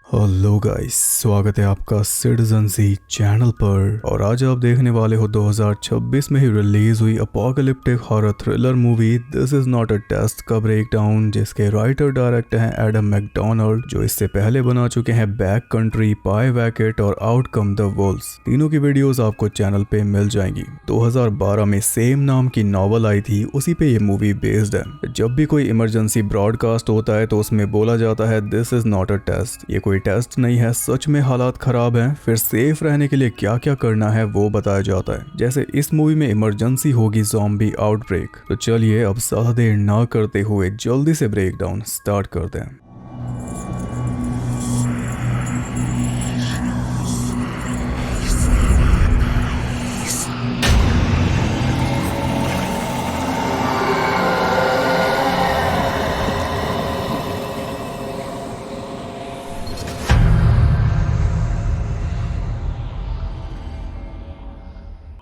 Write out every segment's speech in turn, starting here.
Hello guys, स्वागत है आपका सिटीजन सी चैनल पर। और आज आप देखने वाले हो 2026 में ही रिलीज हुई apocalyptic horror thriller movie this is not a test का ब्रेकडाउन, जिसके राइटर डायरेक्टर हैं एडम मैकडोनाल्ड, जो इससे पहले बना चुके हैं बैक कंट्री, पाई वैकेट और आउटकम द वुल्व्स। तीनों की वीडियोस आपको चैनल पे मिल जाएंगी। 2012 में सेम नाम की नॉवल आई थी, उसी पे ये मूवी बेस्ड है। जब भी कोई इमरजेंसी ब्रॉडकास्ट होता है तो उसमें बोला जाता है this is not a test, ये कोई टेस्ट नहीं है, सच में हालात खराब हैं। फिर सेफ रहने के लिए क्या क्या करना है वो बताया जाता है। जैसे इस मूवी में इमरजेंसी होगी ज़ॉम्बी आउटब्रेक। तो चलिए अब ज्यादा देर ना करते हुए जल्दी से ब्रेकडाउन स्टार्ट करते हैं।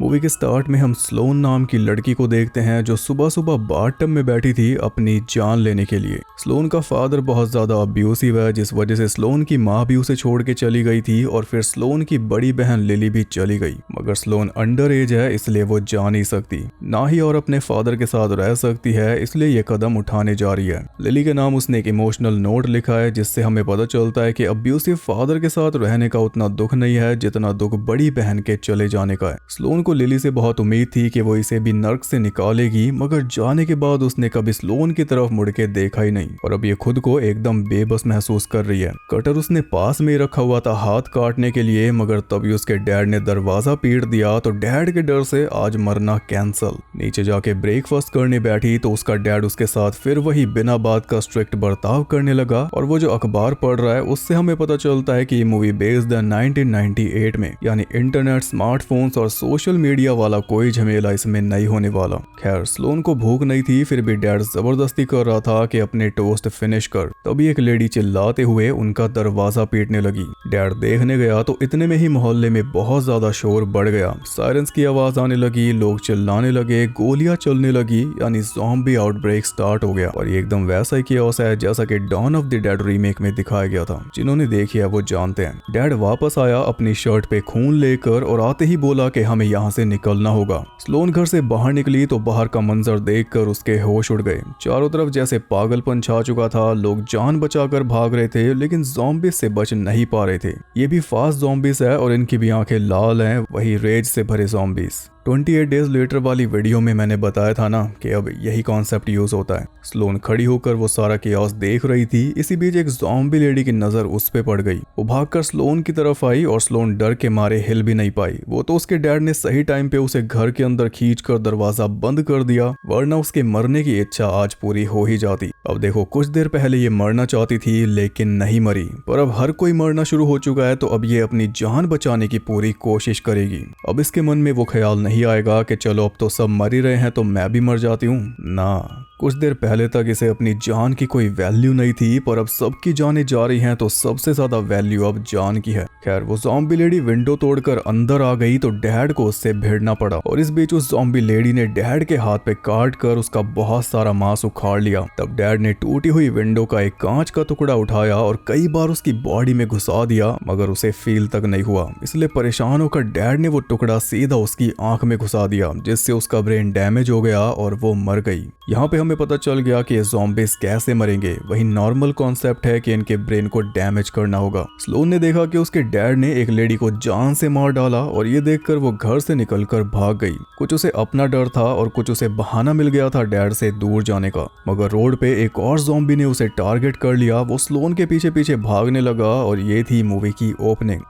मूवी के स्टार्ट में हम स्लोन नाम की लड़की को देखते हैं, जो सुबह सुबह बाथटब में बैठी थी अपनी जान लेने के लिए। स्लोन का फादर बहुत ज्यादा अब्यूसिव है, जिस वजह से स्लोन की माँ भी उसे छोड़ के चली गई थी और फिर स्लोन की बड़ी बहन लिली भी चली गई। मगर स्लोन अंडर एज है, इसलिए वो जा नहीं सकती, ना ही और अपने फादर के साथ रह सकती है, इसलिए ये कदम उठाने जा रही है। लिली के नाम उसने एक इमोशनल नोट लिखा है, जिससे हमें पता चलता है कि अब्यूसिव फादर के साथ रहने का उतना दुख नहीं है जितना दुख बड़ी बहन के चले जाने का है। स्लोन को लिली से बहुत उम्मीद थी कि वो इसे भी नर्क से निकालेगी, मगर जाने के बाद उसने कभी स्लोन की तरफ मुड़ के देखा ही नहीं और अब ये खुद को एकदम बेबस महसूस कर रही है। कटर उसने पास में ही रखा हुआ था हाथ काटने के लिए, मगर तभी उसके डैड ने दरवाजा पीट दिया तो डैड के डर से आज मरना कैंसल। नीचे जाके ब्रेकफास्ट करने बैठी तो उसका डैड उसके साथ फिर वही बिना बात का स्ट्रिक्ट बर्ताव करने लगा और वो जो अखबार पढ़ रहा है उससे हमें पता चलता है कि ये मूवी बेस्ड है 1998 में, यानी इंटरनेट, स्मार्टफोन्स और सोशल मीडिया वाला कोई झमेला इसमें नहीं होने वाला। खैर, स्लोन को भूख नहीं थी, फिर भी डैड जबरदस्ती कर रहा था कि अपने टोस्ट फिनिश कर। तभी एक लेडी चिल्लाते हुए उनका दरवाजा पीटने लगी। डैड देखने गया तो इतने में ही मोहल्ले में बहुत ज्यादा शोर बढ़ गया। सायरन्स की आवाज आने लगी, लोग चिल्लाने लगे, गोलियां चलने लगी, यानी ज़ॉम्बी आउटब्रेक स्टार्ट हो गया। और ये एकदम वैसा ही कियोस है जैसा कि Dawn of the Dead remake में दिखाया गया था। जिन्होंने देखी है वो जानते हैं। डैड वापस आया अपनी शर्ट पे खून लेकर और आते ही बोला कि हमें यहाँ से निकलना होगा। स्लोन घर से बाहर निकली तो बाहर का मंजर देखकर उसके होश उड़ गए। चारों तरफ जैसे पागलपन छा चुका था, लोग जान बचाकर भाग रहे थे लेकिन ज़ॉम्बीज़ से बच नहीं पा रहे थे। ये भी फास्ट ज़ॉम्बीज़ है और इनकी भी आंखें लाल हैं, वही रेज से भरे ज़ॉम्बीज़। 28 डेज लेटर वाली वीडियो में मैंने बताया था ना कि अब यही कॉन्सेप्ट यूज होता है। स्लोन खड़ी होकर वो सारा कियोस देख रही थी। इसी बीच एक ज़ॉम्बी लेडी की नजर उस पे पड़ गई। वो भागकर स्लोन की तरफ आई और स्लोन डर के मारे हिल भी नहीं पाई। वो तो उसके डैड ने सही टाइम पे उसे घर के अंदर खींचकर दरवाजा बंद कर दिया, वरना उसके मरने की इच्छा आज पूरी हो ही जाती। अब देखो, कुछ देर पहले ये मरना चाहती थी लेकिन नहीं मरी, पर अब हर कोई मरना शुरू हो चुका है तो अब ये अपनी जान बचाने की पूरी कोशिश करेगी। अब इसके मन में वो ख्याल नहीं आएगा कि चलो अब तो सब मर ही रहे हैं तो मैं भी मर जाती हूँ। ना, कुछ देर पहले तक इसे अपनी जान की कोई वैल्यू नहीं थी, पर अब सबकी जानें जा रही हैं तो सबसे ज्यादा वैल्यू अब जान की है। खैर, वो ज़ॉम्बी लेडी विंडो तोड़कर अंदर आ गई तो डैड को उससे भिड़ना पड़ा और इस बीच उस ज़ॉम्बी लेडी ने डैड के हाथ पे काट कर उसका बहुत सारा मांस उखाड़ लिया। तब डैड ने टूटी हुई विंडो का एक कांच का टुकड़ा उठाया और कई बार उसकी बॉडी में घुसा दिया, मगर उसे फील तक नहीं हुआ। इसलिए परेशान होकर डैड ने वो टुकड़ा सीधा उसकी आंख में घुसा दिया, जिससे उसका ब्रेन डैमेज हो गया और वो मर गई। यहाँ पे हमें पता चल गया कि ये ज़ॉम्बीज़ कैसे मरेंगे। वही नॉर्मल कॉन्सेप्ट है कि इनके ब्रेन को डैमेज करना होगा। स्लोन ने देखा कि उसके डैड ने एक लेडी को जान से मार डाला और ये देखकर वो घर से निकलकर भाग गई। कुछ उसे अपना डर था और कुछ उसे बहाना मिल गया था डैड से दूर जाने का। मगर रोड पे एक और ज़ॉम्बी ने उसे टारगेट कर लिया। वो स्लोन के पीछे पीछे भागने लगा और ये थी मूवी की ओपनिंग।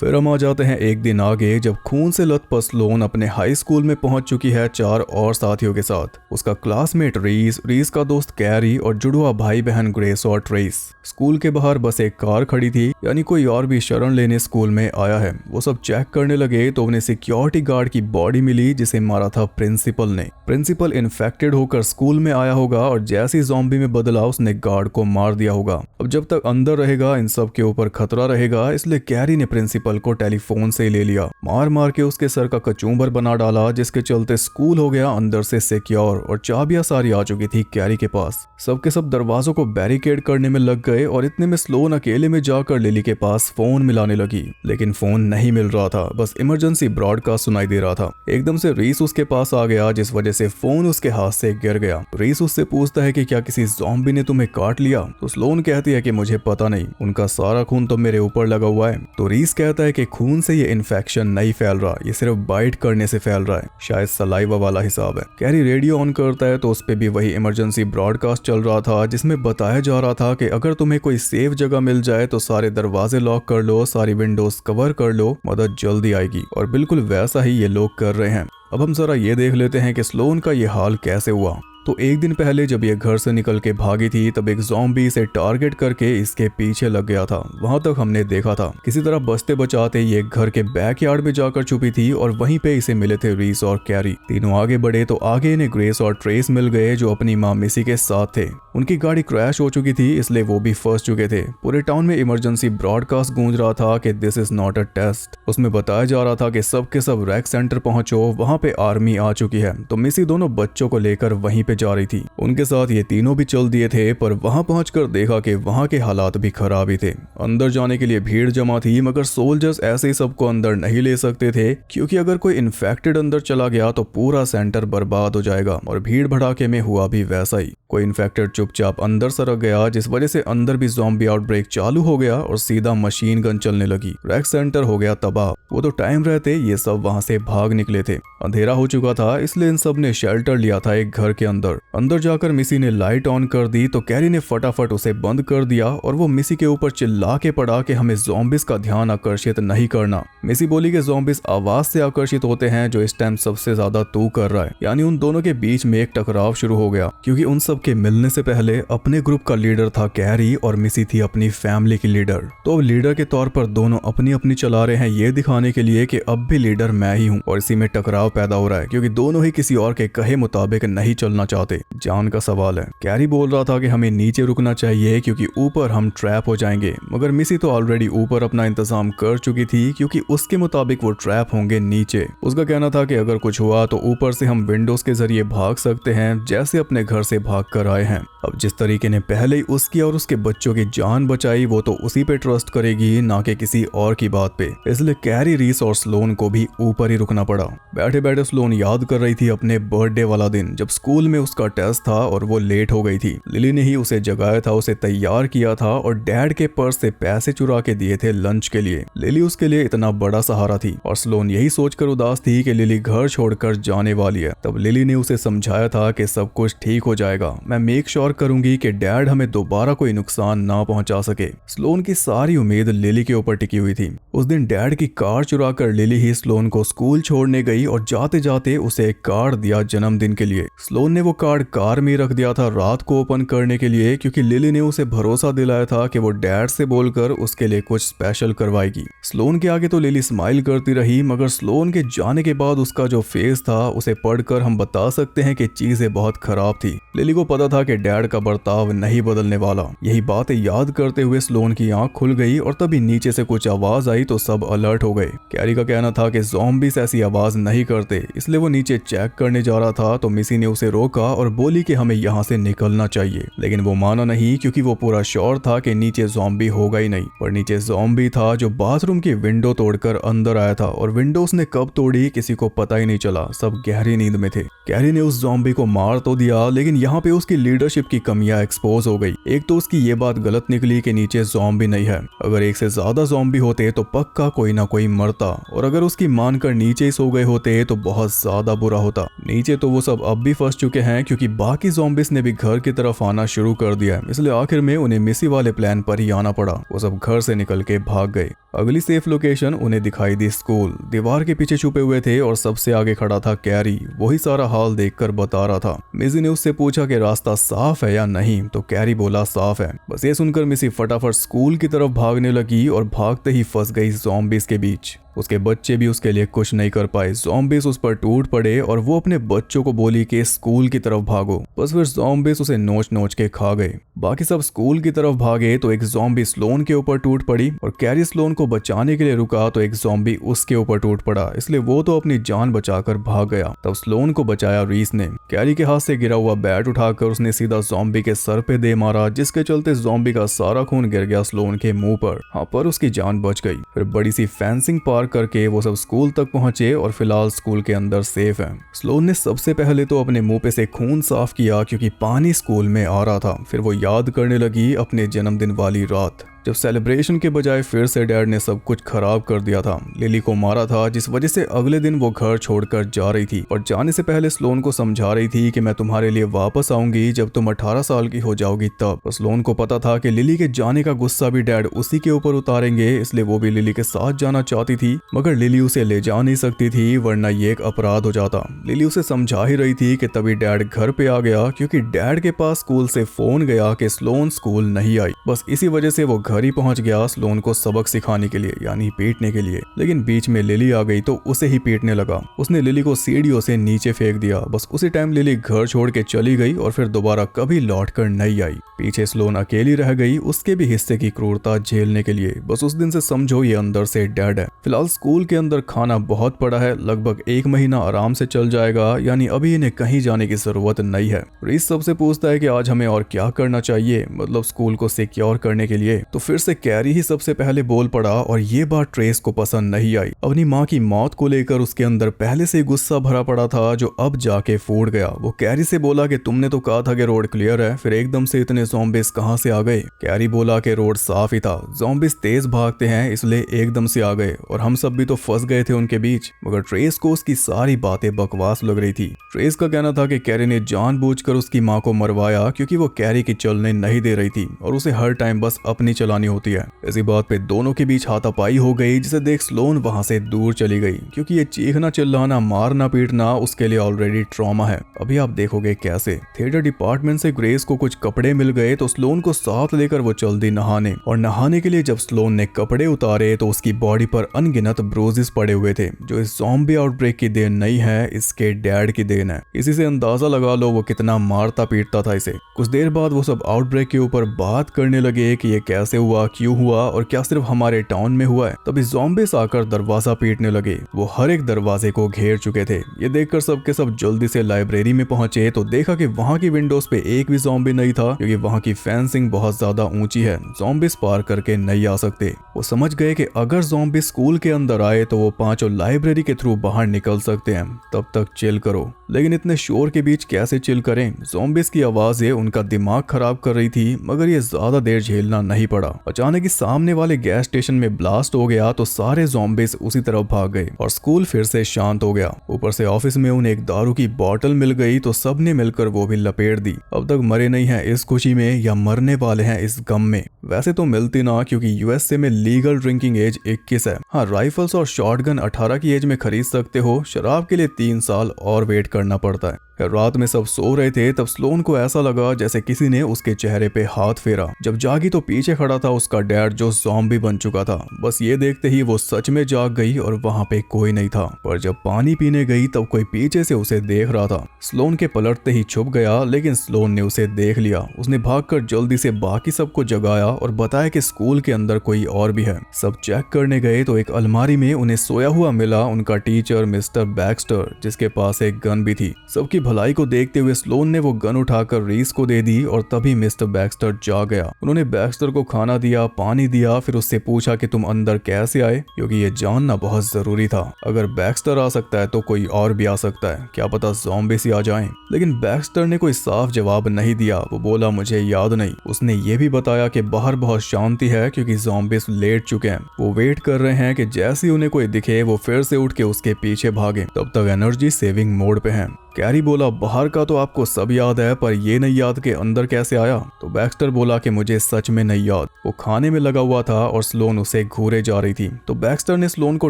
फिर हम आ जाते हैं एक दिन आगे, जब खून से लथपथ स्लोन अपने हाई स्कूल में पहुंच चुकी है 4 और साथियों के साथ। उसका क्लासमेट रीस, रीस का दोस्त कैरी और जुड़वा भाई बहन ग्रेस और ट्रेस। स्कूल के बाहर बस एक कार खड़ी थी, यानी कोई और भी शरण लेने स्कूल में आया है। वो सब चेक करने लगे तो उन्हें सिक्योरिटी गार्ड की बॉडी मिली, जिसे मारा था प्रिंसिपल ने। प्रिंसिपल इन्फेक्टेड होकर स्कूल में आया होगा और जैसे ज़ॉम्बी में बदला उसने गार्ड को मार दिया होगा। अब जब तक अंदर रहेगा इन सब के ऊपर खतरा रहेगा, इसलिए कैरी ने प्रिंसिपल कल को टेलीफोन से ले लिया, मार मार के उसके सर का कचूमर बना डाला, जिसके चलते स्कूल हो गया अंदर से सिक्योर और चाबियां सारी आ चुकी थी कैरी के पास। सबके सब दरवाजों को बैरिकेड करने में लग गए और इतने में स्लोन अकेले में जाकर लिली के पास फोन मिलाने लगी, लेकिन फोन नहीं मिल रहा था, बस इमरजेंसी ब्रॉडकास्ट सुनाई दे रहा था। एकदम से रीस उसके पास आ गया, जिस वजह से फोन उसके हाथ से गिर गया। रीस उससे पूछता है कि क्या किसी ज़ॉम्बी ने तुम्हें काट लिया? तो स्लोन कहती है कि मुझे पता नहीं, उनका सारा खून तो मेरे ऊपर लगा हुआ है। तो रीस कहता है कि खून से ये इन्फेक्शन नहीं फैल रहा, ये सिर्फ बाइट करने से फैल रहा है, शायद सलाइवा वाला हिसाब है। कैरी रेडियो ऑन करता है तो उस पे भी वही इमरजेंसी ब्रॉडकास्ट चल रहा था, जिसमें बताया जा रहा था कि अगर तुम्हें कोई सेफ जगह मिल जाए तो सारे दरवाजे लॉक कर लो, सारी विंडोज कवर कर लो, मदद जल्दी आएगी। और बिल्कुल वैसा ही ये लोग कर रहे हैं। अब हम जरा ये देख लेते हैं कि स्लोन का ये हाल कैसे हुआ। तो एक दिन पहले जब ये घर से निकल के भागी थी, तब एक ज़ॉम्बी इसे टारगेट करके इसके पीछे लग गया था। वहां तक हमने देखा था। किसी तरह बचते बचाते ये घर के बैकयार्ड में जाकर छुपी थी और वहीं पे इसे मिले थे रीस और कैरी। तीनों आगे बढ़े तो आगे इन्हें ग्रेस और ट्रेस मिल गए, जो अपनी माँ मिसी के साथ थे। उनकी गाड़ी क्रैश हो चुकी थी, इसलिए वो भी फंस चुके थे। पूरे टाउन में इमरजेंसी ब्रॉडकास्ट गूंज रहा था कि this is not a test. उसमें बताया जा रहा था कि सब के सब रैक सेंटर पहुंचो, वहां पे आर्मी आ चुकी है। तो मिसी दोनों बच्चों को लेकर वहीं पे जा रही थी। उनके साथ ये तीनों भी चल दिए थे, पर वहां पहुंचकर देखा कि वहां के हालात भी खराब ही थे। अंदर जाने के लिए भीड़ जमा थी, मगर सोल्जर्स ऐसे ही सबको अंदर नहीं ले सकते थे, क्योंकि अगर कोई इन्फेक्टेड अंदर चला गया तो पूरा सेंटर बर्बाद हो जाएगा। और भीड़ भड़ाके में हुआ भी वैसा ही। कोई इन्फेक्टेड चुपचाप अंदर सरक गया, जिस वजह से अंदर भी ज़ॉम्बी आउटब्रेक चालू हो गया और सीधा मशीन गन चलने लगी। रैक सेंटर हो गया तबाह। वो तो टाइम रहते ये सब वहां से भाग निकले थे। अंधेरा हो चुका था, इसलिए इन सब ने शेल्टर लिया था एक घर के अंदर। अंदर जाकर मिसी ने लाइट ऑन कर दी तो कैरी ने फटाफट उसे बंद कर दिया और वो मिसी के ऊपर चिल्ला के पड़ा कि हमें ज़ॉम्बिस का ध्यान आकर्षित नहीं करना। मिसी बोली कि ज़ॉम्बिस आवाज से आकर्षित होते हैं, जो इस टाइम सबसे ज्यादा तू कर रहा है। यानी उन दोनों के बीच में एक टकराव शुरू हो गया, क्योंकि उन सब के मिलने से पहले अपने ग्रुप का लीडर था कैरी और मिसी थी अपनी फैमिली की लीडर। तो अब लीडर के तौर पर दोनों अपनी अपनी चला रहे हैं, ये दिखाने के लिए कि अब भी लीडर मैं ही हूँ। और इसी में टकराव पैदा हो रहा है, क्योंकि दोनों ही किसी और के कहे मुताबिक नहीं चलना चाहते। जान का सवाल है। कैरी बोल रहा था कि हमें नीचे रुकना चाहिए, क्योंकि ऊपर हम ट्रैप हो जाएंगे, मगर मिसी तो ऑलरेडी ऊपर अपना इंतजाम कर चुकी थी, क्योंकि उसके मुताबिक वो ट्रैप होंगे नीचे। उसका कहना था कि अगर कुछ हुआ तो ऊपर से हम विंडोज के जरिए भाग सकते हैं, जैसे अपने घर से भाग कर आए हैं। अब जिस तरीके ने पहले ही उसकी और उसके बच्चों की जान बचाई, वो तो उसी पे ट्रस्ट करेगी, ना कि किसी और की बात पे। इसलिए कैरी, रीस और स्लोन को भी ऊपर ही रुकना पड़ा। बैठे बैठे स्लोन याद कर रही थी अपने बर्थडे वाला दिन, जब स्कूल में उसका टेस्ट था और वो लेट हो गई थी। लिली ने ही उसे जगाया था, उसे तैयार किया था और डैड के पर्स से पैसे चुरा के दिए थे लंच के लिए। लिली उसके लिए इतना बड़ा सहारा थी और स्लोन यही सोचकर उदास थी कि लिली घर छोड़कर जाने वाली है। तब लिली ने उसे समझाया था कि सब कुछ ठीक हो जाएगा, मैं मेक श्योर करूंगी कि डैड हमें दोबारा कोई नुकसान ना पहुंचा सके। स्लोन की सारी उम्मीद लिली के ऊपर टिकी हुई थी। उस दिन डैड की कार चुरा कर लिली ही स्लोन को स्कूल छोड़ने गई और जाते जाते उसे एक कार्ड दिया जन्मदिन के लिए। स्लोन ने वो कार्ड कार में रख दिया था रात को ओपन करने के लिए, क्योंकि लिली ने उसे भरोसा दिलाया था कि वो डैड से बोलकर उसके लिए कुछ स्पेशल करवाएगी। स्लोन के आगे तो लिली स्माइल करती रही, मगर स्लोन के जाने के बाद उसका जो फेस था उसे पढ़कर हम बता सकते हैं कि चीजें बहुत खराब थी। लिली को पता था कि डैड का बर्ताव नहीं बदलने वाला। यही बातें याद करते हुए स्लोन की आंख खुल गई और तभी नीचे से कुछ आवाज आई तो सब अलर्ट हो गए। कैरी का कहना था कि ज़ॉम्बीज़ ऐसी आवाज नहीं करते, इसलिए वो नीचे चेक करने जा रहा था। तो मिसी ने उसे रोका और बोली कि हमें यहाँ से निकलना चाहिए, लेकिन वो माना नहीं, क्योंकि वो पूरा श्योर था कि नीचे ज़ॉम्बी होगा ही नहीं। पर नीचे ज़ॉम्बी था जो बाथरूम की विंडो तोड़कर अंदर आया था, और विंडो उसने कब तोड़ी किसी को पता ही नहीं चला, सब गहरी नींद में थे। कैरी ने उस ज़ॉम्बी को मार तो दिया, लेकिन यहाँ पे उसकी लीडरशिप की कमियां एक्सपोज हो गई। एक तो उसकी ये बात गलत निकली कि नीचे ज़ॉम्बी नहीं है। अगर एक से ज्यादा ज़ॉम्बी होते तो पक्का कोई ना कोई मरता, और अगर उसकी मानकर नीचे ही सो गए होते तो बहुत ज्यादा बुरा होता। नीचे तो वो सब अब भी फंस चुके हैं, क्योंकि बाकी ज़ॉम्बिस ने भी घर की तरफ आना शुरू कर दिया है, इसलिए आखिर में उन्हें मिसी वाले प्लान पर ही आना पड़ा। वो सब घर से निकल के भाग गए। अगली सेफ लोकेशन उन्हें दिखाई दी स्कूल। दीवार के पीछे छुपे हुए थे और सबसे आगे खड़ा था कैरी। वही सारा हाल देखकर बता रहा था। मिसी ने उससे पूछा कि रास्ता साफ है या नहीं, तो कैरी बोला साफ है। बस ये सुनकर मिसी फटाफट स्कूल की तरफ भागने लगी और भागते ही फंस गई ज़ॉम्बिस के बीच। उसके बच्चे भी उसके लिए कुछ नहीं कर पाए। ज़ॉम्बीज उस पर टूट पड़े और वो अपने बच्चों को बोली कि स्कूल की तरफ भागो। बस फिर ज़ॉम्बीज उसे नोच नोच के खा गए। बाकी सब स्कूल की तरफ भागे तो एक ज़ॉम्बी स्लोन के ऊपर टूट पड़ी और कैरी स्लोन को बचाने के लिए रुका तो एक ज़ॉम्बी उसके ऊपर टूट पड़ा, इसलिए वो तो अपनी जान बचाकर भाग गया। तब स्लोन को बचाया रीस ने। कैरी के हाथ से गिरा हुआ बैट उठाकर उसने सीधा ज़ॉम्बी के सर पे दे मारा, जिसके चलते ज़ॉम्बी का सारा खून गिर गया स्लोन के मुंह पर। हाँ, पर उसकी जान बच गई। फिर बड़ी सी फेंसिंग पार करके वो सब स्कूल तक पहुंचे और फिलहाल स्कूल के अंदर सेफ है। स्लोन ने सबसे पहले तो अपने मुंह पे से खून साफ किया क्योंकि पानी स्कूल में आ रहा था। फिर वो याद करने लगी अपने जन्मदिन वाली रात, जब सेलिब्रेशन के बजाय फिर से डैड ने सब कुछ खराब कर दिया था। लिली को मारा था, जिस वजह से अगले दिन वो घर छोड़कर जा रही थी और जाने से पहले स्लोन को समझा रही थी कि मैं तुम्हारे लिए वापस आऊंगी जब तुम 18 साल की हो जाओगी तब। स्लोन को पता था कि लिली के जाने का गुस्सा भी डैड उसी के ऊपर उतारेंगे, इसलिए वो भी लिली के साथ जाना चाहती थी, मगर लिली उसे ले जा नहीं सकती थी वरना ये एक अपराध हो जाता। लिली उसे समझा ही रही थी कि तभी डैड घर पे आ गया, क्योंकि डैड के पास स्कूल से फोन गया कि स्लोन स्कूल नहीं आई। बस इसी वजह से वो घर ही पहुंच गया स्लोन को सबक सिखाने के लिए, यानी पीटने के लिए। लेकिन बीच में लिली आ गई तो उसे ही पीटने लगा। उसने लिली को सीढ़ियों से नीचे फेंक दिया। बस उसी टाइम लिली घर छोड़ के चली गई और फिर दोबारा कभी लौट कर नहीं आई। पीछे स्लोन अकेली रह गई उसके भी हिस्से की क्रूरता झेलने के लिए। बस उस दिन से समझो ये अंदर से डेड है। फिलहाल स्कूल के अंदर खाना बहुत पड़ा है, लगभग 1 महीना आराम से चल जाएगा, यानी अभी इन्हें कहीं जाने की जरूरत नहीं है। रीस सबसे पूछता है कि आज हमें और क्या करना चाहिए, मतलब स्कूल को सिक्योर करने के लिए। तो फिर से कैरी ही सबसे पहले बोल पड़ा और ये बात ट्रेस को पसंद नहीं आई। अपनी माँ की मौत को लेकर उसके अंदर पहले से गुस्सा भरा पड़ा था जो अब जाके फूट गया। वो कैरी से बोला कि तुमने तो कहा था कि रोड क्लियर है, फिर एकदम से इतने ज़ॉम्बीज कहां से आ गए। कैरी बोला कि रोड साफ ही था, ज़ॉम्बीज तेज भागते हैं इसलिए एकदम से आ गए और हम सब भी तो फंस गए थे उनके बीच। मगर ट्रेस को उसकी सारी बातें बकवास लग रही थी। ट्रेस का कहना था कि कैरी ने जानबूझकर उसकी माँ को मरवाया क्योंकि वो कैरी की चलने नहीं दे रही थी और उसे हर टाइम बस अपनी चलानी होती है। इसी बात पे दोनों के बीच हाथापाई हो गई, जिसे देख स्लोन वहां से दूर चली गई, क्योंकि ये चीखना चिल्लाना मारना पीटना उसके लिए ऑलरेडी ट्रॉमा है। अभी आप देखोगे कैसे। थिएटर डिपार्टमेंट से ग्रेस को कुछ कपड़े मिल गए तो स्लोन को साथ लेकर वो चल दी नहाने, और नहाने के लिए जब स्लोन ने कपड़े उतारे तो उसकी बॉडी पर अनगिनत ब्रोजेस पड़े हुए थे, जो इस ज़ॉम्बी आउटब्रेक की देन नहीं है, इसके डैड की देन है। इसी से अंदाजा लगा लो वो कितना मारता पीटता था इसे। कुछ देर बाद वो सब आउटब्रेक के ऊपर बात करने लगे कि ये कैसे हुआ, क्यों हुआ और क्या सिर्फ हमारे टाउन में हुआ है। तभी ज़ॉम्बीज आकर दरवाजा पीटने लगे। वो हर एक दरवाजे को घेर चुके थे। ये देखकर सबके सब जल्दी से लाइब्रेरी में पहुंचे तो देखा कि वहां की विंडोज पे एक भी ज़ॉम्बी नहीं था, क्योंकि वहां की फेंसिंग बहुत ज्यादा ऊंची है, ज़ॉम्बीज पार करके नहीं आ सकते। वो समझ गए कि अगर ज़ॉम्बी स्कूल के अंदर आए तो वो पांचों लाइब्रेरी के थ्रू बाहर निकल सकते हैं, तब तक चिल करो। लेकिन इतने शोर के बीच कैसे चिल करें। ज़ॉम्बीज की आवाजें उनका दिमाग खराब कर रही थी, मगर ये ज्यादा देर झेलना नहीं पड़ा। अचानक ही सामने वाले गैस स्टेशन में ब्लास्ट हो गया तो सारे ज़ॉम्बीज उसी तरफ भाग गए और स्कूल फिर से शांत हो गया। ऊपर से ऑफिस में उन्हें एक दारू की बोतल मिल गई तो सबने मिलकर वो भी लपेट दी। अब तक मरे नहीं हैं इस खुशी में या मरने वाले हैं इस गम में। वैसे तो मिलती ना, क्योंकि यूएसए में लीगल ड्रिंकिंग एज 21 है। हाँ, राइफल्स और शॉटगन 18 की एज में खरीद सकते हो, शराब के लिए 3 साल और वेट करना पड़ता है। रात में सब सो रहे थे तब स्लोन को ऐसा लगा जैसे किसी ने उसके चेहरे पे हाथ फेरा। जब जागी तो पीछे खड़ा था उसका डैड जो ज़ॉम्बी बन चुका था। बस ये देखते ही वो सच में जाग गई और वहां पे कोई नहीं था। पर जब पानी पीने गई तब कोई पीछे से उसे देख रहा था। स्लोन के पलटते ही छुप गया, लेकिन स्लोन ने उसे देख लिया। उसने भागकर जल्दी से बाकी सबको जगाया और बताया कि स्कूल के अंदर कोई और भी है। सब चेक करने गए तो एक अलमारी में उन्हें सोया हुआ मिला उनका टीचर मिस्टर बैक्स्टर, जिसके पास एक गन भी थी। सबकी भलाई को देखते हुए स्लोन ने वो गन उठाकर रीस को दे दी और तभी मिस्टर बैक्स्टर जाग गया। उन्होंने बैक्स्टर को खाना दिया, पानी दिया, फिर उससे पूछा कि तुम अंदर कैसे आए, क्योंकि ये जानना बहुत जरूरी था। अगर बैक्स्टर आ सकता है तो कोई और भी आ सकता है, क्या पता ज़ॉम्बीज ही आ जाएं। लेकिन बैक्स्टर ने कोई साफ जवाब नहीं दिया। वो बोला मुझे याद नहीं। उसने ये भी बताया कि बाहर बहुत शांति है क्योंकि ज़ॉम्बीज लेट चुके हैं। वो वेट कर रहे हैं कि जैसे ही उन्हें कोई दिखे वो फिर से उठ के उसके पीछे भागे। तब तक एनर्जी सेविंग मोड पे है। कैरी बोला बाहर का तो आपको सब याद है पर ये नहीं याद कि अंदर कैसे आया। तो बैक्स्टर बोला कि मुझे सच में नहीं याद। वो खाने में लगा हुआ था और स्लोन उसे घूरे जा रही थी। तो बैक्स्टर ने स्लोन को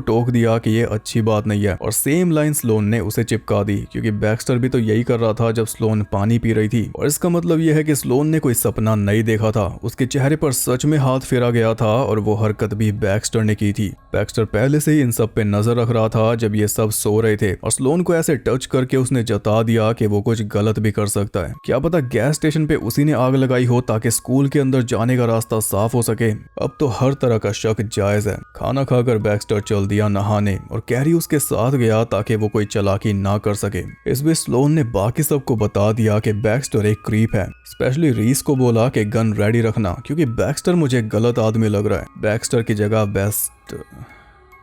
टोक दिया कि ये अच्छी बात नहीं है और सेम लाइन स्लोन ने उसे चिपका दी क्योंकि बैक्स्टर भी तो यही कर रहा था जब स्लोन पानी पी रही थी। और इसका मतलब यह है कि स्लोन ने कोई सपना नहीं देखा था, उसके चेहरे पर सच में हाथ फेरा गया था और वो हरकत भी बैक्स्टर ने की थी। बैक्स्टर पहले से ही इन सब पे नजर रख रहा था जब ये सब सो रहे थे और स्लोन को ऐसे टच करके उसने जता दिया कि वो कुछ गलत भी कर सकता है। क्या पता गैस स्टेशन पे उसी ने आग लगाई हो ताकि स्कूल के अंदर जाने का रास्ता साफ हो सके। अब तो हर तरह का शक जायज है। खाना खाकर बैक्स्टर चल दिया नहाने और कैरी उसके साथ गया ताकि वो कोई चालाकी ना कर सके। इस बीच स्लोन ने बाकी सबको बता दिया कि बैक्स्टर एक क्रीप है। स्पेशली रीस को बोला कि गन रेडी रखना क्योंकि बैक्स्टर मुझे गलत आदमी लग रहा है। बैक्स्टर की जगह बेस्ट।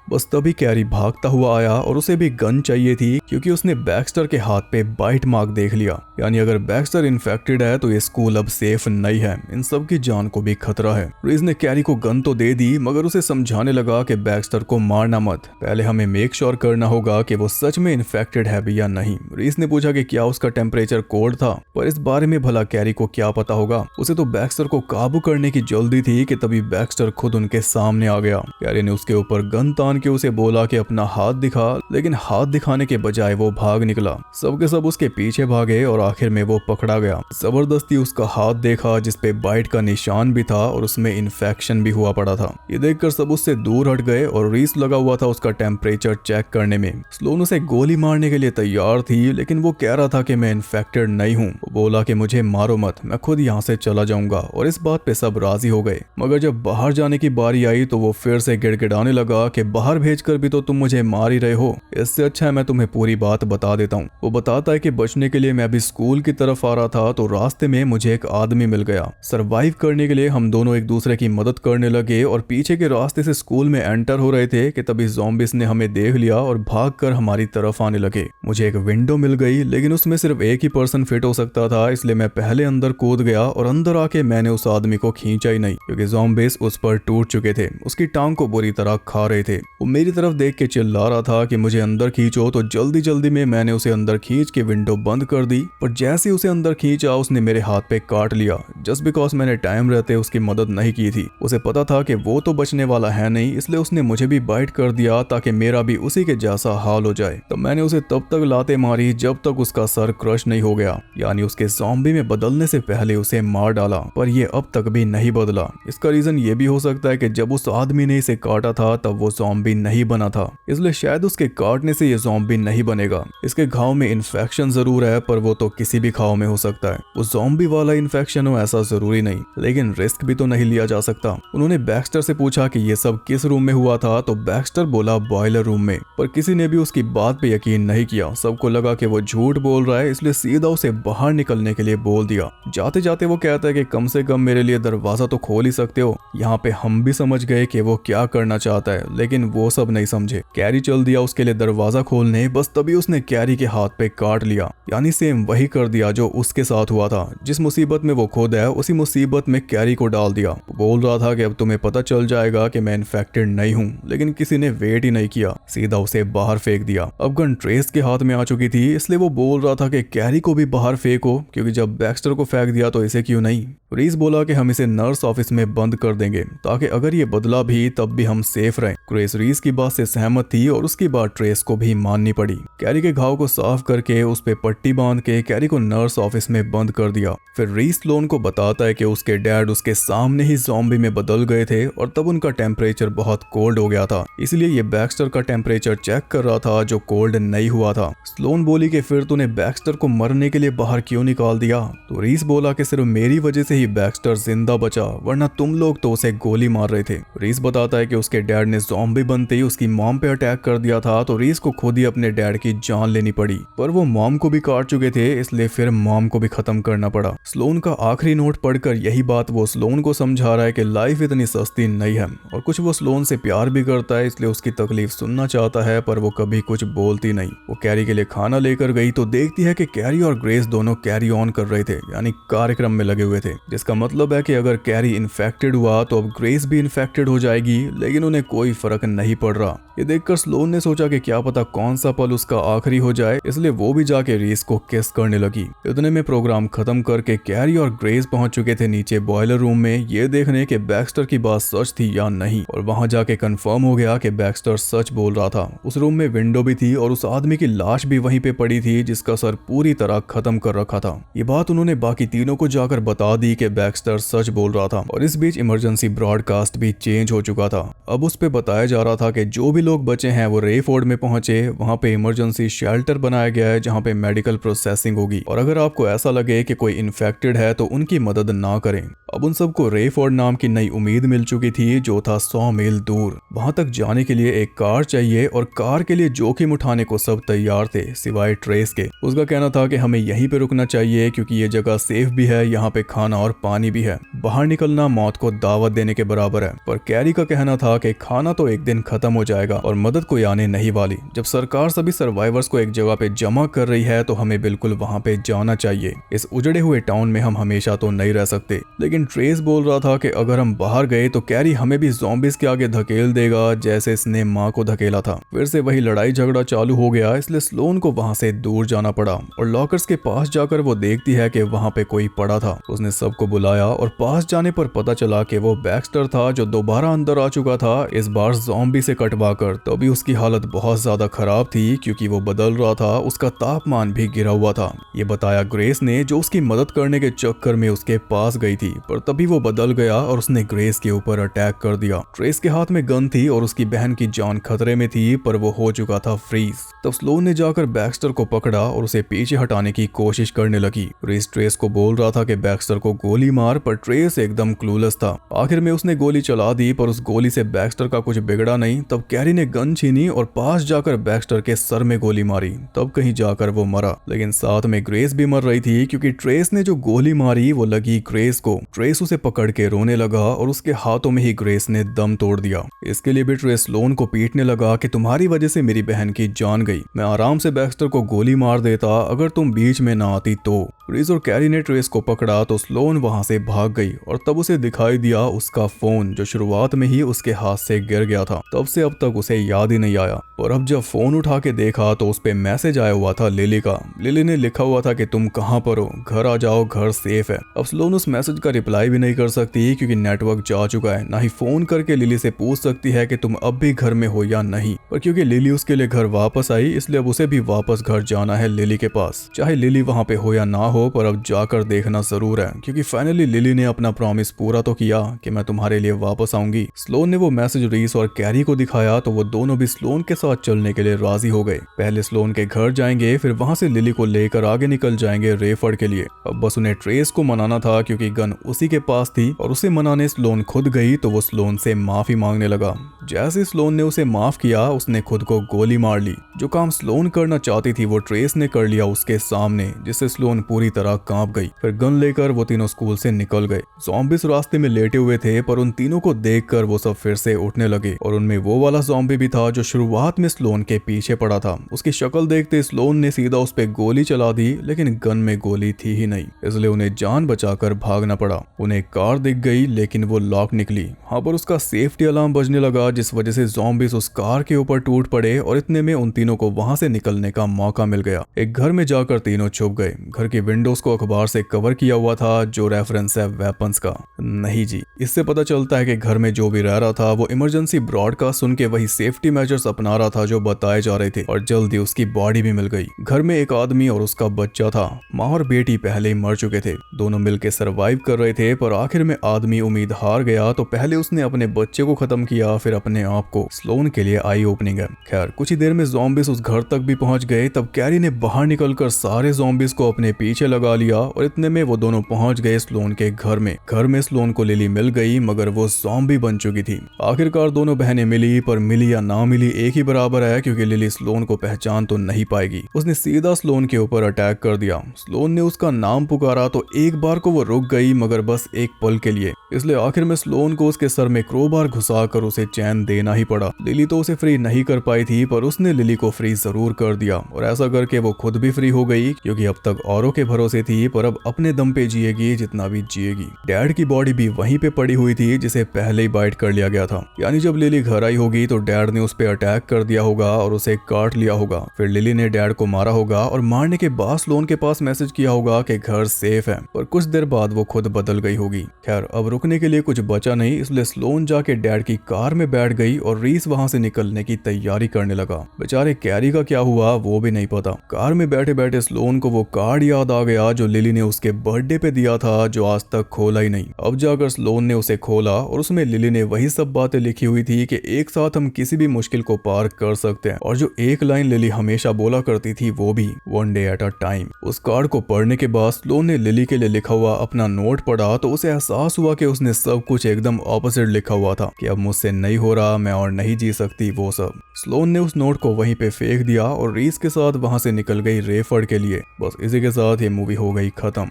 बस तभी कैरी भागता हुआ आया और उसे भी गन चाहिए थी क्योंकि उसने बैक्स्टर के हाथ पे बाइट मार्क देख लिया। यानी अगर बैक्स्टर इन्फेक्टेड है तो ये स्कूल अब सेफ नहीं है, इन सब की जान को भी खतरा है। रीज ने कैरी को गन तो दे दी मगर उसे समझाने लगा कि बैक्स्टर को मारना मत, पहले हमें मेक श्योर करना होगा कि वो सच में इन्फेक्टेड है भी या नहीं। रीज ने पूछा कि क्या उसका टेम्परेचर कोल्ड था, पर इस बारे में भला कैरी को क्या पता होगा। उसे तो बैक्स्टर को काबू करने की जल्दी थी कि तभी बैक्स्टर खुद उनके सामने आ गया। कैरी ने उसके ऊपर गन तान के उसे बोला कि अपना हाथ दिखा, लेकिन हाथ दिखाने के बजाय वो भाग निकला। सबके सब उसके पीछे भागे और आखिर में वो पकड़ा गया। जबरदस्ती उसका हाथ देखा जिसपे बाइट का निशान भी था और उसमें इन्फेक्शन भी हुआ पड़ा था। ये देखकर सब उससे दूर हट गए और रीस लगा हुआ था उसका टेम्परेचर चेक करने में। स्लोन उसे गोली मारने के लिए तैयार थी लेकिन वो कह रहा था कि मैं इन्फेक्टेड नहीं हूँ। वो बोला कि मुझे मारो मत, मैं खुद यहाँ से चला जाऊंगा और इस बात पे सब राजी हो गए। मगर जब बाहर जाने की बारी आई तो वो फिर से गिड़गिड़ाने लगा कि बाहर भेजकर भी तो तुम मुझे मार ही रहे हो, इससे अच्छा है मैं तुम्हें पूरी बात बता देता हूँ। वो बताता है कि बचने के लिए मैं अभी स्कूल की तरफ आ रहा था तो रास्ते में मुझे एक आदमी मिल गया। सर्वाइव करने के लिए हम दोनों एक दूसरे की मदद करने लगे और पीछे के रास्ते से स्कूल में एंटर हो रहे थे कि तभी ज़ॉम्बिस ने हमें देख लिया और भागकर हमारी तरफ आने लगे। मुझे एक विंडो मिल गई लेकिन उसमें सिर्फ एक ही पर्सन फिट हो सकता था, इसलिए मैं पहले अंदर कूद गया और अंदर आके मैंने उस आदमी को खींचा ही नहीं क्योंकि ज़ॉम्बिस उस पर टूट चुके थे, उसकी टांग को बुरी तरह खा रहे थे। वो मेरी तरफ देख के चिल्ला रहा था कि मुझे अंदर खींचो, तो जल्दी जल्दी में मैंने उसे अंदर खींच के विंडो बंद कर दी। पर जैसे ही उसे अंदर खींचा उसने मेरे हाथ पे काट लिया, जस्ट बिकॉज मैंने टाइम रहते उसकी मदद नहीं की थी। उसे पता था कि वो तो बचने वाला है नहीं, इसलिए उसने मुझे भी बाइट कर दिया ताकि मेरा भी उसी के जैसा हाल हो जाए। तो मैंने उसे तब तक लाते मारी जब तक उसका सर क्रश नहीं हो गया, यानी उसके ज़ॉम्बी में बदलने से पहले उसे मार डाला। पर ये अब तक भी नहीं बदला। इसका रीजन ये भी हो सकता है कि जब उस आदमी ने इसे काटा था तब वो ज़ॉम्बी नहीं बना था, इसलिए शायद उसके काटने से ये ज़ॉम्बी नहीं बनेगा। इसके घाव में इन्फेक्शन जरूर है पर वो तो किसी भी घाव में हो सकता है। वो ज़ॉम्बी वाला इन्फेक्शन हो ऐसा जरूरी नहीं, लेकिन रिस्क भी तो नहीं लिया जा सकता। उन्होंने बैक्स्टर से पूछा कि ये सब किस रूम में हुआ था, तो बैक्स्टर बोला बॉयलर रूम में, पर किसी ने भी उसकी बात पे यकीन नहीं किया। सबको लगा कि वो झूठ बोल रहा है, इसलिए सीधा उसे बाहर निकलने के लिए बोल दिया। जाते जाते वो कहता है कि कम से कम मेरे लिए दरवाजा तो खोल ही सकते हो। यहाँ पे हम भी समझ गए कि वो क्या करना चाहता है, लेकिन वो सब नहीं समझे। कैरी चल दिया उसके लिए दरवाजा खोलने, बस तभी उसने कैरी के हाथ पे काट लिया, यानी सेम वही कर दिया जो उसके साथ हुआ था। जिस मुसीबत में वो खुद है उसी मुसीबत में कैरी को डाल दिया। बोल रहा था कि अब तुम्हें पता चल जाएगा कि मैं इन्फेक्टेड नहीं हूँ, लेकिन किसी ने वेट ही नहीं किया, सीधा उसे बाहर फेंक दिया। अब गन ट्रेस के हाथ में आ चुकी थी, इसलिए वो बोल रहा था कि कैरी को भी बाहर फेंको, क्योंकि जब बैक्स्टर को फेंक दिया तो इसे क्यों नहीं। रीस बोला कि हम इसे नर्स ऑफिस में बंद कर देंगे ताकि अगर ये बदला भी तब भी हम सेफ रहें। क्रेस रीस की बात से सहमत थी और उसकी बात ट्रेस को भी माननी पड़ी। कैरी के घाव को साफ करके उस पे पट्टी बांध के कैरी को नर्स ऑफिस में बंद कर दिया। फिर रीस लोन को बताता है कि उसके डैड उसके सामने ही ज़ॉम्बी में बदल गए थे और तब उनका टेम्परेचर बहुत कोल्ड हो गया था, इसलिए ये बैक्स्टर का टेम्परेचर चेक कर रहा था जो कोल्ड नहीं हुआ था। स्लोन बोली कि फिर तूने बैक्स्टर को मरने के लिए बाहर क्यों निकाल दिया, तो रीस बोला कि सिर्फ मेरी वजह से ही बैक्स्टर जिंदा बचा, वरना तुम लोग तो उसे गोली मार रहे थे। रीस बताता है कि उसके डैड ने ज़ॉम्बी बनते ही उसकी मॉम पे अटैक कर दिया था, तो रीस को खुद ही अपने डैड की जान लेनी पड़ी, पर वो मॉम को भी काट चुके थे, इसलिए फिर मॉम को भी खत्म करना पड़ा। स्लोन का आखिरी नोट पढ़कर यही बात वो स्लोन को समझा रहा है कि लाइफ इतनी सस्ती नहीं है, और कुछ वो स्लोन से प्यार भी करता है, इसलिए उसकी तकलीफ सुनना चाहता है, पर वो कभी कुछ बोलती नहीं। वो कैरी के लिए खाना लेकर गई तो देखती है कि कैरी और ग्रेस दोनों कैरी ऑन कर रहे थे, यानी कार्यक्रम में लगे हुए थे, जिसका मतलब है कि अगर कैरी इन्फेक्टेड हुआ तो अब ग्रेस भी इन्फेक्टेड हो जाएगी, लेकिन उन्हें कोई फर्क नहीं पड़ रहा। ये देखकर स्लोन ने सोचा कि क्या पता कौन सा पल उसका आखिरी हो जाए, इसलिए वो भी जाके रीस को किस करने लगी। इतने में प्रोग्राम खत्म करके कैरी और ग्रेस पहुंच चुके थे नीचे बॉयलर रूम में, ये देखने के बैक्स्टर की बात सच थी या नहीं। और वहां जाके कंफर्म हो गया कि बैक्स्टर सच बोल रहा था। उस रूम में विंडो भी थी और उस आदमी की लाश भी वहीं पे पड़ी थी जिसका सर पूरी तरह खत्म कर रखा था। ये बात उन्होंने बाकी तीनों को जाकर बता दी कि बैक्स्टर सच बोल रहा था। और इस बीच इमरजेंसी ब्रॉडकास्ट भी चेंज हो चुका था। अब उस पे बताया जा रहा था कि जो भी लोग बचे हैं वो रेफोर्ड में पहुंचे, वहां पे इमरजेंसी शेल्टर बनाया गया है जहां पे मेडिकल प्रोसेसिंग होगी, और अगर आपको ऐसा लगे कि कोई इन्फेक्टेड है तो उनकी मदद ना करें। अब उन सबको रेफोर्ड नाम की नई उम्मीद मिल चुकी थी जो था 100 मील दूर। वहां तक जाने के लिए एक कार चाहिए और कार के लिए जोखिम उठाने को सब तैयार थे सिवाय ट्रेस के। उसका कहना था कि हमें यहीं पे रुकना चाहिए क्योंकि ये जगह सेफ भी है, यहाँ पे खाना और पानी भी है, बाहर निकलना मौत को दावत देने के बराबर है। पर कैरी का कहना था कि खाना तो एक दिन खत्म हो जाएगा और मदद कोई आने नहीं वाली। जब सरकार सभी सर्वाइवर्स को एक जगह पे जमा कर रही है तो हमें बिल्कुल वहां पे जाना चाहिए। इस उजड़े हुए टाउन में हम हमेशा तो नहीं रह सकते। लेकिन ट्रेस बोल रहा था कि अगर हम बाहर गए तो कैरी हमें भी ज़ॉम्बीज़ के आगे धकेल देगा जैसे इसने माँ को धकेला था। फिर से वही लड़ाई झगड़ा चालू हो गया, इसलिए स्लोन को वहां से दूर जाना पड़ा। और लॉकर्स के पास जाकर वो देखती है कि वहां पे कोई पड़ा था। उसने सबको बुलाया और पास जाने पर पता चला कि वो बैक्स्टर था जो दोबारा अंदर आ चुका था, इस बार ज़ॉम्बी से कटवा कर। तभी उसकी हालत बहुत ज्यादा खराब थी क्योंकि वो बदल रहा था, उसका तापमान भी गिरा हुआ था। ये बताया ग्रेस ने जो उसकी मदद करने के चक्कर में उसके पास गई थी। पर तभी वो बदल गया और उसने ग्रेस के ऊपर अटैक कर दिया। ट्रेस के हाथ में गन थी और उसकी बहन की जान खतरे में थी, पर वो हो चुका था फ्रीज। तब स्लोन ने जाकर बैक्स्टर को पकड़ा और उसे पीछे हटाने की कोशिश करने लगी। ट्रेस को बोल रहा था कि बैक्स्टर को गोली मार, पर ट्रेस एकदम क्लूलेस था। आखिर में उसने गोली चला दी, पर उस गोली से बैक्स्टर का कुछ बिगड़ा नहीं। तब कैरी ने गन छीनी और पास जाकर बैक्स्टर के सर में गोली मारी। तब कहीं जाकर वो मरा, लेकिन साथ में ग्रेस भी मर रही थी क्योंकि ट्रेस ने जो गोली मारी वो लगी ग्रेस को। ट्रेस उसे पकड़ के रोने लगा और उसके हाथों में ही ग्रेस ने दम तोड़ दिया। इसके लिए भी ट्रेस स्लोन को पीटने लगा कि तुम्हारी वजह से मेरी बहन की जान गई, मैं आराम से बैक्स्टर को गोली मार देता अगर तुम बीच में ना आती तो। ग्रेस और कैरी ने ट्रेस को पकड़ा तो स्लोन वहां से भाग गई और तब उसे दिखाई दिया उसका फोन जो शुरुआत में ही उसके हाथ से गिर गया था। तब से अब तक उसे याद ही नहीं आया। और अब जब फोन उठा के देखा तो उस पे मैसेज आया हुआ था लिली का। लिली ने लिखा हुआ था कि तुम कहाँ पर हो, घर आ जाओ, घर सेफ है। अब स्लोन उस मैसेज का रिप्लाई भी नहीं कर सकती क्योंकि नेटवर्क जा चुका है। ना ही फोन करके लिली से पूछ सकती है कि तुम अब भी घर में हो या नहीं। पर क्योंकि लिली उसके लिए घर वापस आई, इसलिए अब उसे भी वापस घर जाना है लिली के पास। चाहे लिली वहां पे हो या ना हो, पर अब जाकर देखना जरूर है क्योंकि फाइनली लिली ने अपना प्रॉमिस पूरा तो किया कि मैं तुम्हारे लिए वापस आऊंगी। स्लोन ने वो मैसेज रीस और कैरी को दिखाया तो वो दोनों भी स्लोन के साथ चलने के लिए राजी हो गए। पहले स्लोन के घर जाएंगे, फिर वहां से लिली को लेकर आगे निकल जाएंगे रेफर्ड के लिए। अब बस उन्हें ट्रेस को मनाना था क्योंकि गन उसी के पास थी और उसे मनाने स्लोन खुद गई तो वो स्लोन से माफी मांगने लगा। जैसे स्लोन ने उसे माफ किया उसने खुद को गोली मार ली। जो काम स्लोन करना चाहती थी वो ट्रेस ने कर लिया उसके सामने, जिससे स्लोन पूरी तरह कांप गई। फिर गन लेकर वो तीनों स्कूल से निकल गए। ज़ॉम्बीज़ रास्ते में लेटे हुए थे, पर उन तीनों को देखकर वो सब फिर से उठने लगे और उनमें वो वाला ज़ॉम्बी भी था जो शुरुआत में स्लोन के पीछे पड़ा था। उसकी शक्ल देखते स्लोन ने सीधा उस पे गोली चला दी, लेकिन गन में गोली थी ही नहीं, इसलिए उन्हें जान बचाकर भागना पड़ा। उन्हें कार दिख गई लेकिन वो लॉक निकली। हाँ, पर उसका सेफ्टी अलार्म बजने लगा जिस वजह से ज़ॉम्बीज़ उस कार के ऊपर टूट पड़े और इतने में उन तीनों को वहां से निकलने का मौका मिल गया। एक घर में जाकर तीनों छुप गए। घर की विंडोज को अखबार से कवर किया हुआ था जो रेफरेंस है वेपन्स का। नहीं जी, इससे पता चलता है कि घर में जो भी रह रहा था वो इमरजेंसी ब्रॉडकास्ट सुन के वही सेफ्टी मेजर्स अपना रहा था जो बताए जा रहे थे और जल्दी उसकी बॉडी भी मिल गई। घर में एक आदमी और उसका बच्चा था। माँ और बेटी पहले ही मर चुके थे। दोनों मिलकर सरवाइव कर रहे थे, पर आखिर में आदमी उम्मीद हार गया तो पहले उसने अपने बच्चे को खत्म किया, फिर अपने आप को। स्लोन के लिए आई ओपनिंग है। खैर, कुछ ही देर में ज़ॉम्बीज़ उस घर तक भी पहुंच गए। तब कैरी ने बाहर निकलकर सारे ज़ॉम्बीज़ को अपने पीछे लगा लिया और इतने में वो दोनों पहुंच गए स्लोन के घर में। घर में स्लोन को लिली मिल गई, मगर वो ज़ॉम्बी बन चुकी थी। आखिरकार दोनों बहनें मिली, पर मिली या ना मिली एक ही बराबर है क्योंकि लिली स्लोन को पहचान तो नहीं पाएगी। उसने सीधा स्लोन के ऊपर अटैक कर दिया। स्लोन ने उसका नाम पुकारा तो एक बार को वो रुक गई, मगर बस एक पल के लिए। इसलिए आखिर में स्लोन को उसके सर में क्रोबार घुसाकर उसे चैन चैन देना ही पड़ा। लिली तो उसे फ्री नहीं कर पाई थी, पर उसने लिली को फ्री जरूर कर दिया और ऐसा करके वो खुद भी फ्री हो गई, क्योंकि अब तक औरों के भरोसे थी पर अब अपने दम पे जिएगी जितना भी जिएगी। डैड की बॉडी भी वहीं पे पड़ी हुई थी जिसे पहले ही बाइट कर लिया गया था, यानी जब लिली घर आई होगी तो डैड ने उस पर अटैक कर दिया होगा और उसे काट लिया होगा। फिर लिली ने डैड को मारा होगा और मारने के बाद स्लोन के पास मैसेज किया होगा कि घर सेफ है, पर कुछ देर बाद वो खुद बदल गई होगी। खैर अब रुकने के लिए कुछ बचा नहीं, इसलिए स्लोन जाके डैड की कार में बैठ गई और रीस वहां से निकलने की तैयारी करने लगा। बेचारे कैरी का क्या हुआ वो भी नहीं पता। कार में बैठे बैठे स्लोन को वो कार्ड याद आ गया जो लिली ने उसके बर्थडे पे दिया था, जो आज तक खोला ही नहीं। अब जाकर स्लोन ने उसे खोला और उसमें लिली ने वही सब बातें लिखी हुई थी कि एक साथ हम किसी भी मुश्किल को पार कर सकते हैं, और जो एक लाइन लिली हमेशा बोला करती थी वो भी, one day at a time. उस कार्ड को पढ़ने के बाद स्लोन ने लिली के लिए लिखा हुआ अपना नोट पढ़ा तो उसे एहसास हुआ कि उसने सब कुछ एकदम ऑपोजिट लिखा हुआ था कि अब मुझसे नहीं हो रहा, मैं और नहीं जी सकती, वो सब। स्लोन ने उस नोट को वहीं पे फेंक दिया और रीस के साथ वहां से निकल गई रेफर्ड के लिए। बस इसी के साथ ये मूवी हो गई खत्म।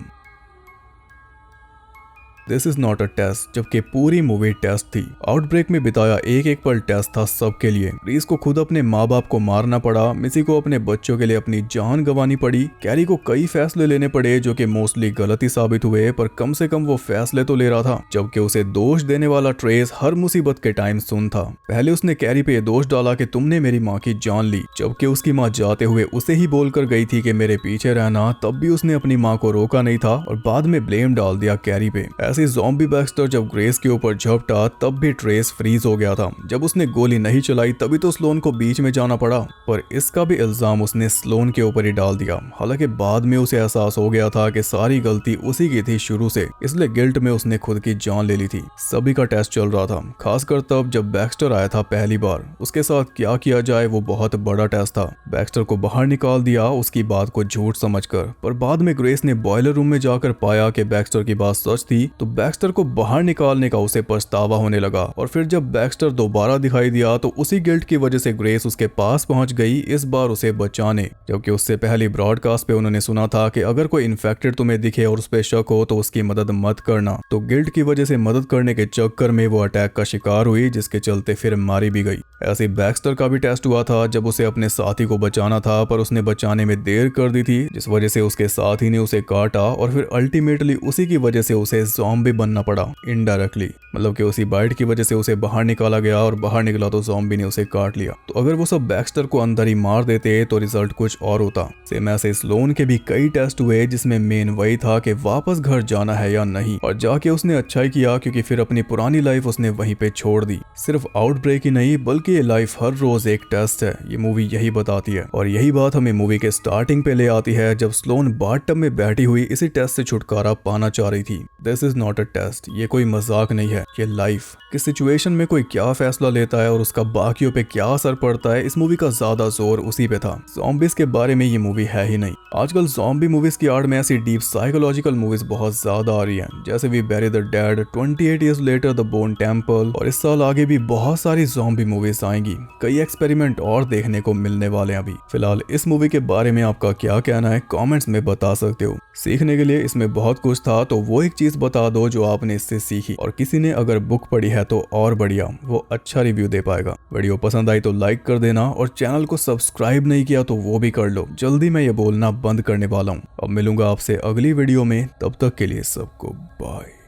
This is not a test, जबकि पूरी मूवी टेस्ट थी। आउटब्रेक में बिताया एक एक पल टेस्ट था सबके लिए। रीस को खुद अपने माँ बाप को मारना पड़ा, मिसी को अपने बच्चों के लिए अपनी जान गंवानी पड़ी, कैरी को कई फैसले लेने पड़े जो कि मोस्टली गलत ही साबित हुए, पर कम से कम वो फैसले तो ले रहा था। जबकि उसे दोष देने वाला ट्रेस हर मुसीबत के टाइम सुन था। पहले उसने कैरी पे दोष डाला कि तुमने मेरी माँ की जान ली, जबकि उसकी माँ जाते हुए उसे ही बोलकर गई थी कि मेरे पीछे रहना, तब भी उसने अपनी माँ को रोका नहीं था और बाद में ब्लेम डाल दिया कैरी पे। ज़ॉम्बी बैक्स्टर जब ग्रेस के ऊपर झपटा तब भी ट्रेस फ्रीज हो गया था। जब उसने गोली नहीं चलाई तभी तो स्लोन को बीच में जाना पड़ा, पर इसका भी इल्जाम उसने स्लोन के ऊपर ही डाल दिया। हालांकि बाद में उसे एहसास हो गया था कि सारी गलती उसी की थी शुरू से, इसलिए गिल्ट में उसने खुद की जान ले ली थी। सभी का टेस्ट चल रहा था, खासकर तब जब बैक्स्टर आया था पहली बार। उसके साथ क्या किया जाए वो बहुत बड़ा टेस्ट था। बैक्स्टर को बाहर निकाल दिया उसकी बात को झूठ समझकर, पर बाद में ग्रेस ने बॉयलर रूम में जाकर पाया कि बैक्स्टर की बात सच थी, तो बैक्स्टर को बाहर निकालने का उसे पछतावा होने लगा। और फिर जब बैक्स्टर दोबारा दिखाई दिया तो उसी गिल्ट की वजह से ग्रेस उसके पास पहुंच गई, इस बार उसे बचाने। जबकि उससे पहले ब्रॉडकास्ट पे उन्होंने सुना था कि अगर कोई इन्फेक्टेड तुम्हें दिखे और उस पर शक हो तो उसकी मदद मत करना। तो गिल्ट की वजह से मदद करने के चक्कर में वो अटैक का शिकार हुई, जिसके चलते फिर मारी भी गई। ऐसे बैक्स्टर का भी टेस्ट हुआ था जब उसे अपने साथी को बचाना था, पर उसने बचाने में देर कर दी थी, जिस वजह से उसके साथी ने उसे काटा और फिर अल्टीमेटली उसी की वजह से उसे ज़ॉम्बी बनना पड़ा इनडायरेक्टली। मतलब कि उसी बाइट की वजह से उसे बाहर निकाला गया और बाहर निकला तो ज़ॉम्बी ने उसे काट लिया। तो अगर वो सब बैक्स्टर को अंदर ही मार देते तो रिजल्ट कुछ और होता। सेम ऐसे स्लोन के भी कई टेस्ट हुए जिसमें मेन वही था कि वापस घर जाना है या नहीं, और जाके उसने अच्छा ही किया क्योंकि फिर अपनी पुरानी लाइफ उसने वहीं पे छोड़ दी। सिर्फ आउटब्रेक ही नहीं बल्कि ये लाइफ हर रोज एक टेस्ट है, ये मूवी यही बताती है। और यही बात हमें मूवी के स्टार्टिंग पे ले आती है जब स्लोन बाथटब में बैठी हुई इसी टेस्ट से छुटकारा पाना चाह रही थी। This is not a test, ये कोई मजाक नहीं है, ये लाइफ। किस सिचुएशन में कोई क्या फैसला लेता है और उसका बाकियों पे क्या असर पड़ता है, इस मूवी का ज्यादा जोर उसी पे था। ज़ॉम्बीज़ के बारे में ये मूवी है ही नहीं। आजकल ज़ॉम्बी मूवीज की आड़ में ऐसी डीप साइकोलॉजिकल मूवीज बहुत ज्यादा आ रही हैं, जैसे we bury the dead, 28 years later, the bone temple, और इस साल आगे भी बहुत सारी ज़ॉम्बी मूवीज आएंगी। कई एक्सपेरिमेंट और देखने को मिलने वाले हैं अभी। फिलहाल इस मूवी के बारे में आपका क्या कहना है कमेंट्स में बता सकते हो। सीखने के लिए इसमें बहुत कुछ था, तो वो एक चीज बता दो जो आपने इससे सीखी, और किसी ने अगर बुक पढ़ी है तो और बढ़िया, वो अच्छा रिव्यू दे पाएगा। वीडियो पसंद आई तो लाइक कर देना, और चैनल को सब्सक्राइब नहीं किया तो वो भी कर लो। जल्दी मैं ये बोलना बंद करने वाला हूँ। अब मिलूंगा आपसे अगली वीडियो में, तब तक के लिए सबको बाय।